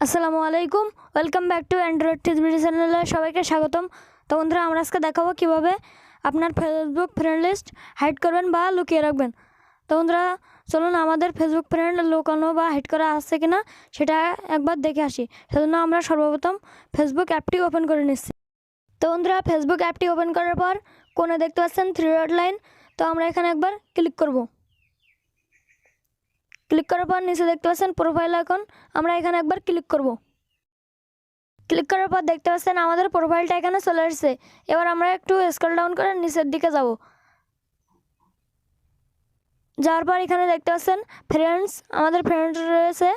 আসসালামু আলাইকুম, welcome back to Android TV চ্যানেলে সবাইকে স্বাগতম। তো বন্ধুরা, আমরা আজকে দেখাবো কীভাবে আপনার ফেসবুক ফ্রেন্ড লিস্ট হাইড করবেন বা লুকিয়ে রাখবেন। তো বন্ধুরা, চলুন আমাদের ফেসবুক ফ্রেন্ড লুকানো বা হাইড করা আছে কিনা সেটা একবার দেখে আসি। সেজন্য আমরা সর্বপ্রথম ফেসবুক অ্যাপটি ওপেন করে নিচ্ছি। তো বন্ধুরা, ফেসবুক অ্যাপটি ওপেন করার পর কোণে দেখতে পাচ্ছেন 3 ডট লাইন। তো আমরা এখানে একবার ক্লিক করব। ক্লিক করার পর নিচে দেখতে পাচ্ছেন প্রোফাইল আইকন, আমরা এখানে একবার ক্লিক করব। ক্লিক করার পর দেখতে পাচ্ছেন আমাদের প্রোফাইলটা এখানে চলে এসেছে। এবার আমরা একটু স্ক্রল ডাউন করে নিচের দিকে যাব। যাওয়ার পর এখানে দেখতে পাচ্ছেন ফ্রেন্ডস, আমাদের ফ্রেন্ড রয়েছে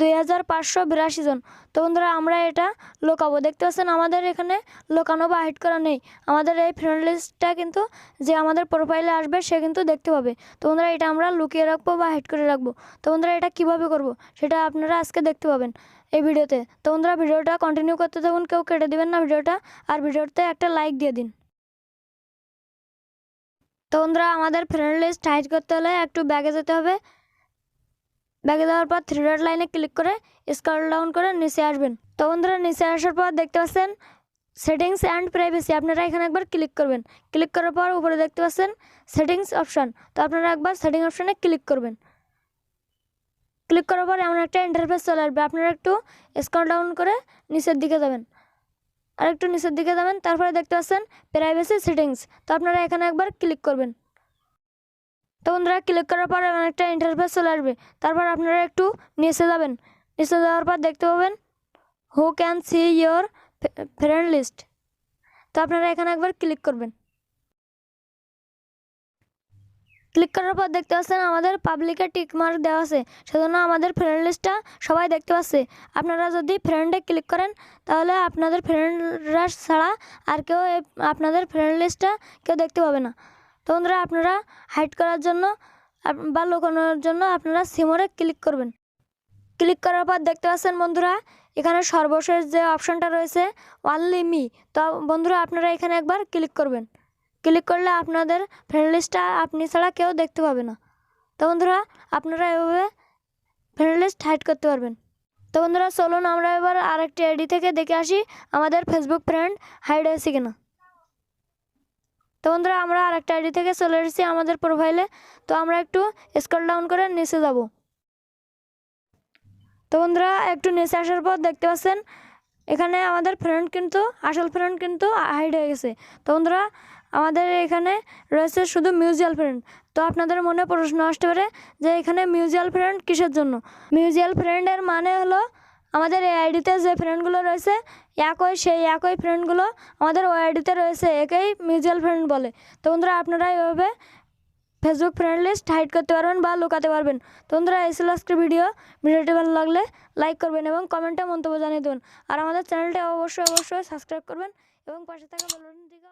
2582 জন। তো বন্ধুরা, আমরা এটা লোকাবো। দেখতে পাচ্ছেন আমাদের এখানে লোকানো বা হাইড করা নেই। আমাদের এই ফ্রেন্ড লিস্টটা কিন্তু যে আমাদের প্রোফাইলে আসবে সে কিন্তু দেখতে পাবে। তো বন্ধুরা, এটা আমরা লুকিয়ে রাখবো বা হাইড করে রাখবো। তো বন্ধুরা, এটা কীভাবে করব সেটা আপনারা আজকে দেখতে পাবেন এই ভিডিওতে। তো বন্ধুরা, ভিডিওটা কন্টিনিউ করতে থাকুন, কেউ কেটে দেবেন না ভিডিওটা, আর ভিডিওতে একটা লাইক দিয়ে দিন। তো বন্ধুরা, আমাদের ফ্রেন্ড লিস্ট হাইড করতে হলে একটু ব্যাগে যেতে হবে। ব্যাগে যাওয়ার পর 3 ডট লাইনে ক্লিক করে স্ক্রল ডাউন করে নিচে আসবেন। তো বন্ধুরা, নিচে আসার পর দেখতে পাচ্ছেন সেটিংস অ্যান্ড প্রাইভেসি, আপনারা এখানে একবার ক্লিক করবেন। ক্লিক করার পর উপরে দেখতে পাচ্ছেন সেটিংস অপশান, তো আপনারা একবার সেটিং অপশানে ক্লিক করবেন। ক্লিক করার পর এমন একটা ইন্টারফেস চলে আসবে। আপনারা একটু স্ক্রল ডাউন করে নিচের দিকে যাবেন, আর একটু নিচের দিকে যাবেন। তারপরে দেখতে পাচ্ছেন প্রাইভেসি সেটিংস, তো আপনারা এখানে একবার ক্লিক করবেন। তো বন্ধুরা, ক্লিক করার পর এমন একটা ইন্টারফেস চলে আসবে। তারপর আপনারা একটু নিচে যাবেন। নিচে যাওয়ার পর দেখতে পাবেন who can see your friend list, তো আপনারা এখানে একবার ক্লিক করবেন। ক্লিক করার পর দেখতে পাচ্ছেন আমাদের পাবলিকে টিক মার্ক দেওয়া আছে, সেজন্য আমাদের ফ্রেন্ড লিস্টটা সবাই দেখতে পাচ্ছে। আপনারা যদি ফ্রেন্ডে ক্লিক করেন তাহলে আপনাদের ফ্রেন্ডরা ছাড়া আর কেউ আপনাদের ফ্রেন্ড লিস্টটা কেউ দেখতে পাবে না। তো বন্ধুরা, আপনারা হাইড করার জন্য বা লুকানোর জন্য আপনারা সিমোরে ক্লিক করবেন। ক্লিক করার পর দেখতে পাচ্ছেন বন্ধুরা, এখানে সর্বশেষ যে অপশানটা রয়েছে অনলি মি, তো বন্ধুরা আপনারা এখানে একবার ক্লিক করবেন। ক্লিক করলে আপনাদের ফ্রেন্ড লিস্টটা আপনি ছাড়া কেউ দেখতে পাবে না। তো বন্ধুরা, আপনারা এভাবে ফ্রেন্ড লিস্ট হাইড করতে পারবেন। তো বন্ধুরা, চলুন আমরা এবার আরেকটি আইডি থেকে দেখে আসি আমাদের ফেসবুক ফ্রেন্ড হাইড হয়েছে কিনা। তো বন্ধুরা, আমরা আরেকটা আইডি থেকে চলে এসেছি আমাদের প্রোফাইলে। তো আমরা একটু স্ক্রল ডাউন করে নিচে যাব। তো বন্ধুরা, একটু নিচে আসার পর দেখতে পাচ্ছেন এখানে আমাদের ফ্রেন্ড কিন্তু আসল ফ্রেন্ড কিন্তু হাইড হয়ে গেছে। তো বন্ধুরা, আমাদের এখানে রয়েছে শুধু মিউচুয়াল ফ্রেন্ড। তো আপনাদের মনে প্রশ্ন আসতে পারে যে এখানে মিউচুয়াল ফ্রেন্ড কিসের জন্য। মিউচুয়াল ফ্রেন্ডের মানে হলো আমাদের এই আইডিতে যে ফ্রেন্ডগুলো রয়েছে সেই একই ফ্রেন্ডগুলো আমাদের ওই আইডিতে রয়েছে, একেই মিউচুয়াল ফ্রেন্ড বলে। তো বন্ধুরা, আপনারা এইভাবে ফেসবুক ফ্রেন্ড লিস্ট হাইড করতে পারবেন বা লুকাতে পারবেন। তো বন্ধুরা, এই ছিল আজকের ভিডিওটি ভালো লাগলে লাইক করবেন এবং কমেন্টে মন্তব্য জানিয়ে দেবেন। আর আমাদের চ্যানেলটা অবশ্যই সাবস্ক্রাইব করবেন এবং পাশে থাকা বেল বাটনটিকে